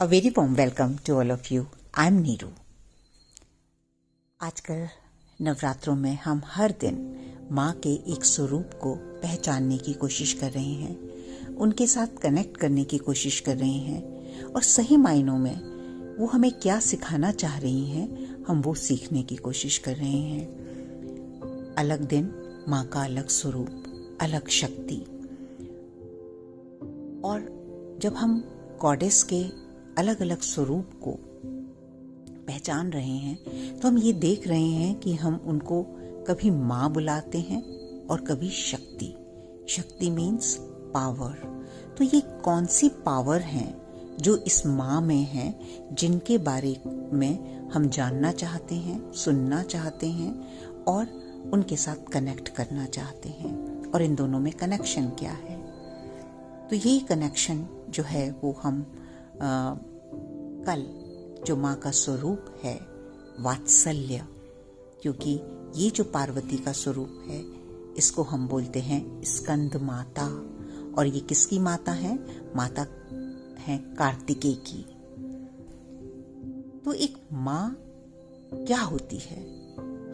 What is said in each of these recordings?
A very warm welcome to all of you. I'm Neeru. आजकल नवरात्रों में हम हर दिन माँ के एक स्वरूप को पहचानने की कोशिश कर रहे हैं, उनके साथ कनेक्ट करने की कोशिश कर रहे हैं और सही मायनों में वो हमें क्या सिखाना चाह रही हैं हम वो सीखने की कोशिश कर रहे हैं। अलग दिन, माँ का अलग स्वरूप, अलग शक्ति। और जब हम गॉडेस के अलग अलग स्वरूप को पहचान रहे हैं तो हम ये देख रहे हैं कि हम उनको कभी माँ बुलाते हैं और कभी शक्ति। शक्ति मीन्स पावर। तो ये कौन सी पावर हैं जो इस माँ में हैं, जिनके बारे में हम जानना चाहते हैं, सुनना चाहते हैं और उनके साथ कनेक्ट करना चाहते हैं। और इन दोनों में कनेक्शन क्या है? तो यही कनेक्शन जो है वो हम कल जो माँ का स्वरूप है वात्सल्य, क्योंकि ये जो पार्वती का स्वरूप है इसको हम बोलते हैं स्कंद माता। और ये किसकी माता है? माता है कार्तिकेय की। तो एक माँ क्या होती है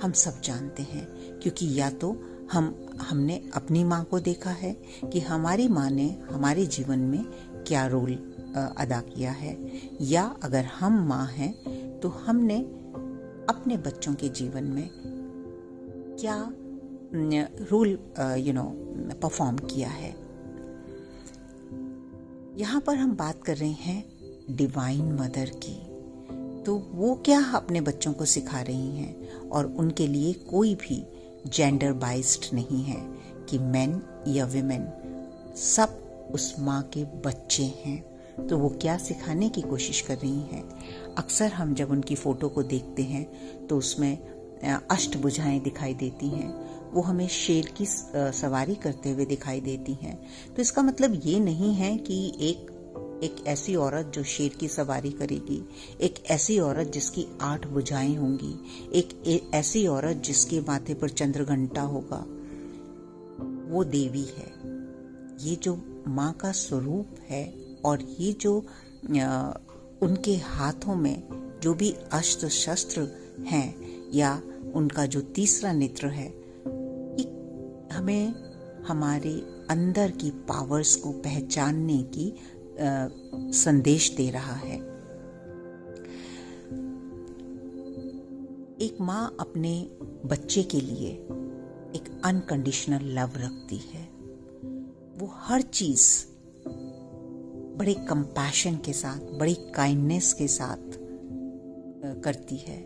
हम सब जानते हैं, क्योंकि या तो हमने अपनी माँ को देखा है कि हमारी माँ ने हमारे जीवन में क्या रोल अदा किया है, या अगर हम माँ हैं तो हमने अपने बच्चों के जीवन में क्या रोल परफॉर्म किया है। यहाँ पर हम बात कर रहे हैं डिवाइन मदर की। तो वो क्या अपने बच्चों को सिखा रही हैं, और उनके लिए कोई भी जेंडर बाइस्ड नहीं है कि मेन या विमेन, सब उस माँ के बच्चे हैं। तो वो क्या सिखाने की कोशिश कर रही हैं? अक्सर हम जब उनकी फोटो को देखते हैं तो उसमें अष्टभुजाएं दिखाई देती हैं, वो हमें शेर की सवारी करते हुए दिखाई देती हैं। तो इसका मतलब ये नहीं है कि एक ऐसी औरत जो शेर की सवारी करेगी, एक ऐसी औरत जिसकी 8 भुजाएं होंगी, एक ऐसी औरत जिसके माथे पर चंद्रघंटा होगा, वो देवी है। ये जो माँ का स्वरूप है और ये जो उनके हाथों में जो भी अस्त्र शस्त्र हैं या उनका जो तीसरा नेत्र है, ये हमें हमारे अंदर की पावर्स को पहचानने की संदेश दे रहा है। एक माँ अपने बच्चे के लिए एक अनकंडीशनल लव रखती है। वो हर चीज बड़े कंपैशन के साथ, बड़ी काइंडनेस के साथ करती है।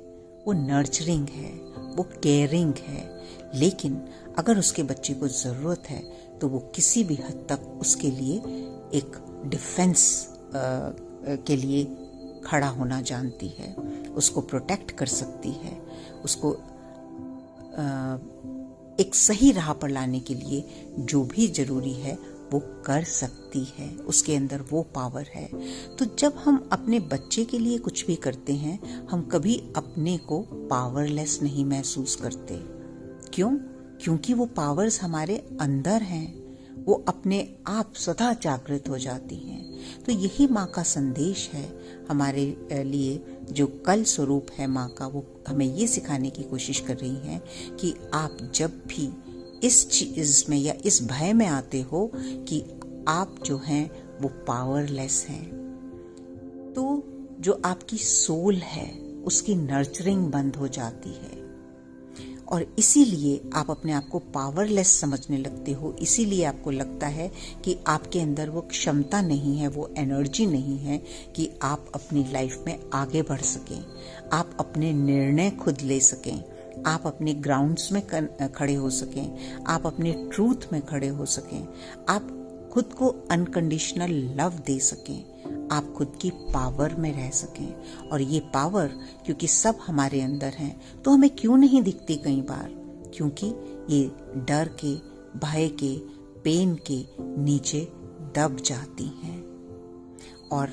वो नर्चरिंग है, वो केयरिंग है। लेकिन अगर उसके बच्चे को जरूरत है तो वो किसी भी हद तक उसके लिए एक डिफेंस के लिए खड़ा होना जानती है, उसको प्रोटेक्ट कर सकती है, उसको एक सही राह पर लाने के लिए जो भी जरूरी है वो कर सकती है। उसके अंदर वो पावर है। तो जब हम अपने बच्चे के लिए कुछ भी करते हैं, हम कभी अपने को पावरलेस नहीं महसूस करते। क्यों? क्योंकि वो पावर्स हमारे अंदर हैं, वो अपने आप सदा जागृत हो जाती हैं। तो यही माँ का संदेश है हमारे लिए। जो कल स्वरूप है माँ का, वो हमें ये सिखाने की कोशिश कर रही है कि आप जब भी इस चीज में या इस भय में आते हो कि आप जो हैं वो पावरलेस हैं, तो जो आपकी सोल है उसकी नर्चरिंग बंद हो जाती है और इसीलिए आप अपने आप को पावरलेस समझने लगते हो। इसीलिए आपको लगता है कि आपके अंदर वो क्षमता नहीं है, वो एनर्जी नहीं है कि आप अपनी लाइफ में आगे बढ़ सकें, आप अपने निर्णय खुद ले सकें, आप अपने ग्राउंड्स में खड़े हो सकें, आप अपने ट्रूथ में खड़े हो सकें, आप खुद को अनकंडीशनल लव दे सकें, आप खुद की पावर में रह सकें। और ये पावर क्योंकि सब हमारे अंदर हैं तो हमें क्यों नहीं दिखती कई बार? क्योंकि ये डर के, भय के, पेन के नीचे दब जाती हैं। और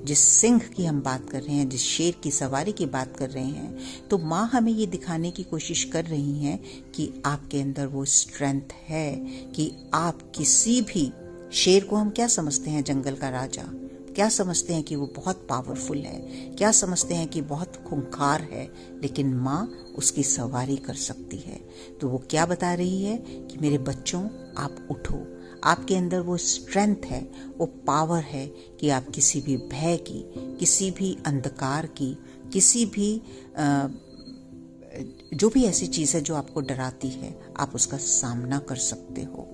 जिस सिंह की हम बात कर रहे हैं, जिस शेर की सवारी की बात कर रहे हैं, तो माँ हमें ये दिखाने की कोशिश कर रही हैं कि आपके अंदर वो स्ट्रेंथ है कि आप किसी भी शेर को हम क्या समझते हैं? जंगल का राजा। क्या समझते हैं कि वो बहुत पावरफुल है, क्या समझते हैं कि बहुत खूंखार है, लेकिन माँ उसकी सवारी कर सकती है। तो वो क्या बता रही है कि मेरे बच्चों, आप उठो, आपके अंदर वो स्ट्रेंथ है, वो पावर है कि आप किसी भी भय की, किसी भी अंधकार की, किसी भी जो भी ऐसी चीज़ है जो आपको डराती है, आप उसका सामना कर सकते हो।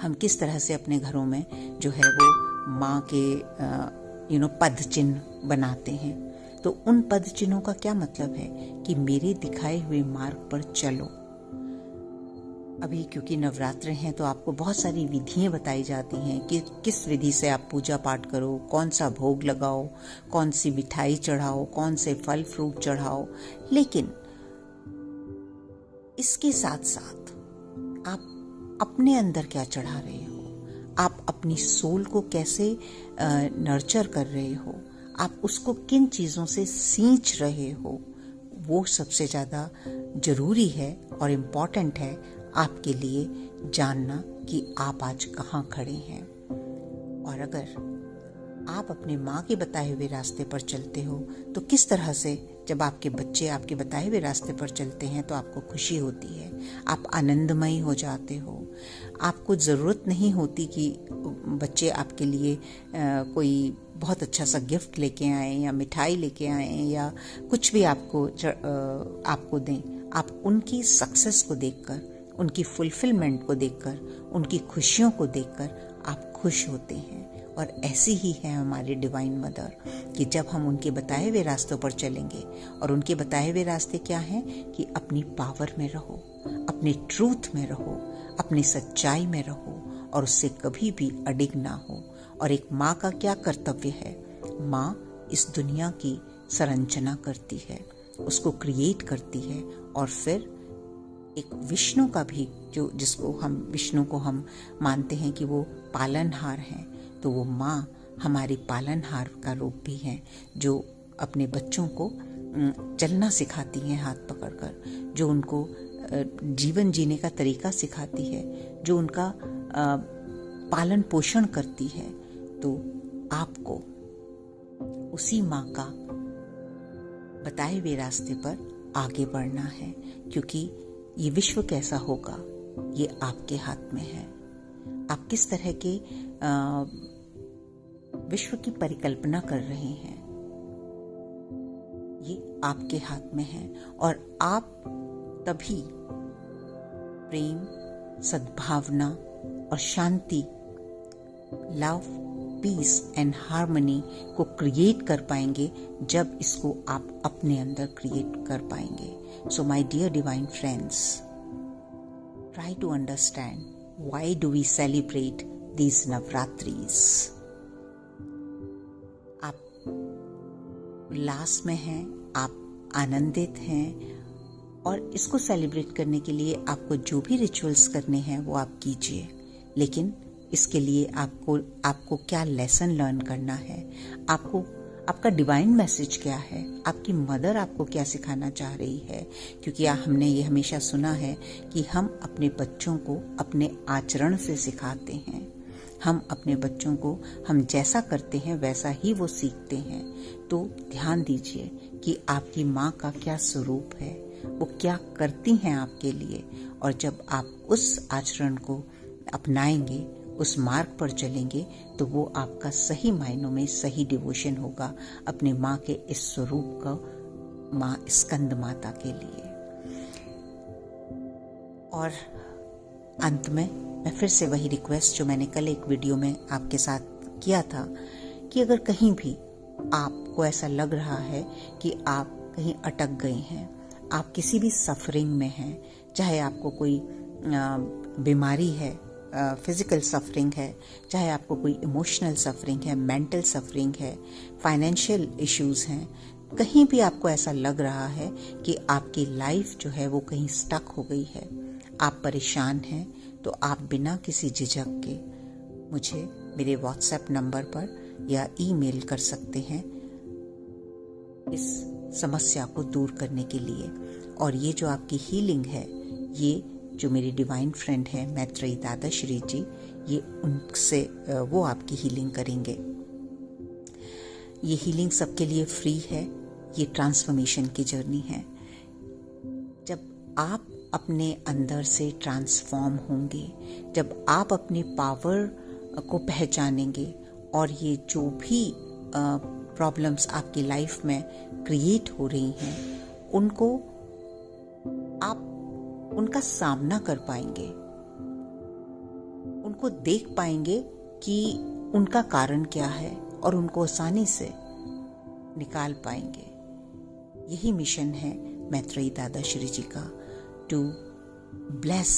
हम किस तरह से अपने घरों में जो है वो माँ के पद चिन्ह बनाते हैं। तो उन पद चिन्हों का क्या मतलब है कि मेरे दिखाए हुए मार्ग पर चलो। अभी क्योंकि नवरात्र हैं तो आपको बहुत सारी विधियां बताई जाती हैं कि किस विधि से आप पूजा पाठ करो, कौन सा भोग लगाओ, कौन सी मिठाई चढ़ाओ, कौन से फल फ्रूट चढ़ाओ। लेकिन इसके साथ साथ आप अपने अंदर क्या चढ़ा रहे हो, आप अपनी सोल को कैसे नर्चर कर रहे हो, आप उसको किन चीज़ों से सींच रहे हो, वो सबसे ज़्यादा जरूरी है और इम्पॉर्टेंट है आपके लिए जानना कि आप आज कहाँ खड़े हैं। और अगर आप अपने माँ के बताए हुए रास्ते पर चलते हो तो किस तरह से, जब आपके बच्चे आपके बताए हुए रास्ते पर चलते हैं तो आपको खुशी होती है, आप आनंदमयी हो जाते हो। आपको ज़रूरत नहीं होती कि बच्चे आपके लिए कोई बहुत अच्छा सा गिफ्ट लेके आए या मिठाई लेके आए या कुछ भी आपको दें। आप उनकी सक्सेस को देखकर, उनकी फुलफिलमेंट को देखकर, उनकी खुशियों को देखकर आप खुश होते हैं। और ऐसी ही है हमारी डिवाइन मदर कि जब हम उनके बताए हुए रास्तों पर चलेंगे, और उनके बताए हुए रास्ते क्या हैं कि अपनी पावर में रहो, अपने ट्रूथ में रहो, अपनी सच्चाई में रहो और उससे कभी भी अडिग ना हो। और एक माँ का क्या कर्तव्य है, माँ इस दुनिया की संरचना करती है, उसको क्रिएट करती है। और फिर एक विष्णु का भी, विष्णु को हम मानते हैं कि वो पालनहार हैं, तो वो माँ हमारी पालनहार का रूप भी है, जो अपने बच्चों को चलना सिखाती हैं हाथ पकड़कर, जो उनको जीवन जीने का तरीका सिखाती है, जो उनका पालन पोषण करती है। तो आपको उसी माँ का बताए हुए रास्ते पर आगे बढ़ना है, क्योंकि ये विश्व कैसा होगा ये आपके हाथ में है। आप किस तरह के विश्व की परिकल्पना कर रहे हैं ये आपके हाथ में है। और आप तभी प्रेम, सद्भावना और शांति, लव, पीस एंड हार्मनी को क्रिएट कर पाएंगे जब इसको आप अपने अंदर क्रिएट कर पाएंगे। So my dear divine friends, try to understand why do we celebrate these Navratris। आप उल्लास में हैं, आप आनंदित हैं, और इसको सेलिब्रेट करने के लिए आपको जो भी रिचुअल्स करने हैं वो आप कीजिए। लेकिन इसके लिए आपको क्या लेसन लर्न करना है, आपका डिवाइन मैसेज क्या है, आपकी मदर आपको क्या सिखाना चाह रही है। क्योंकि हमने ये हमेशा सुना है कि हम अपने बच्चों को अपने आचरण से सिखाते हैं। हम अपने बच्चों को हम जैसा करते हैं वैसा ही वो सीखते हैं। तो ध्यान दीजिए कि आपकी माँ का क्या स्वरूप है, वो क्या करती हैं आपके लिए। और जब आप उस आचरण को अपनाएंगे, उस मार्ग पर चलेंगे, तो वो आपका सही मायनों में सही डिवोशन होगा अपने माँ के इस स्वरूप का, माँ स्कंद माता के लिए। और अंत में मैं फिर से वही रिक्वेस्ट जो मैंने कल एक वीडियो में आपके साथ किया था, कि अगर कहीं भी आपको ऐसा लग रहा है कि आप कहीं अटक गए हैं, आप किसी भी सफरिंग में हैं, चाहे आपको कोई बीमारी है, फिजिकल सफरिंग है, चाहे आपको कोई इमोशनल सफरिंग है, मेंटल सफरिंग है, फाइनेंशियल इश्यूज हैं, कहीं भी आपको ऐसा लग रहा है कि आपकी लाइफ जो है वो कहीं स्टक हो गई है, आप परेशान हैं, तो आप बिना किसी झिझक के मुझे मेरे व्हाट्सएप नंबर पर या ईमेल कर सकते हैं इस समस्या को दूर करने के लिए। और ये जो आपकी हीलिंग है, ये जो मेरी डिवाइन फ्रेंड है मैत्रेयी दादाश्री जी, ये उनसे वो आपकी हीलिंग करेंगे। ये हीलिंग सबके लिए फ्री है। ये ट्रांसफॉर्मेशन की जर्नी है। जब आप अपने अंदर से ट्रांसफॉर्म होंगे, जब आप अपनी पावर को पहचानेंगे और ये जो भी प्रॉब्लम्स आपकी लाइफ में क्रिएट हो रही हैं उनको आप उनका सामना कर पाएंगे, उनको देख पाएंगे कि उनका कारण क्या है और उनको आसानी से निकाल पाएंगे। यही मिशन है मैत्रेयी दादा श्री जी का, to bless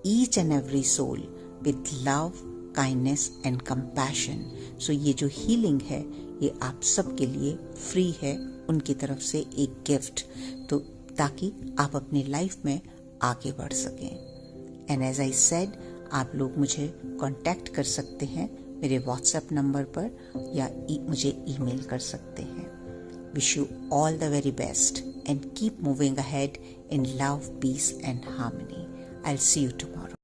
each and every soul with love, kindness and compassion. So ये जो हीलिंग है ये आप सबके लिए फ्री है, उनकी तरफ से एक गिफ्ट, तो ताकि आप अपनी लाइफ में आगे बढ़ सकें। एंड एज आई सेड, आप लोग मुझे कांटेक्ट कर सकते हैं मेरे व्हाट्सएप नंबर पर या मुझे ईमेल कर सकते हैं। Wish you all the very best and keep moving ahead in love, peace and harmony. I'll see you tomorrow.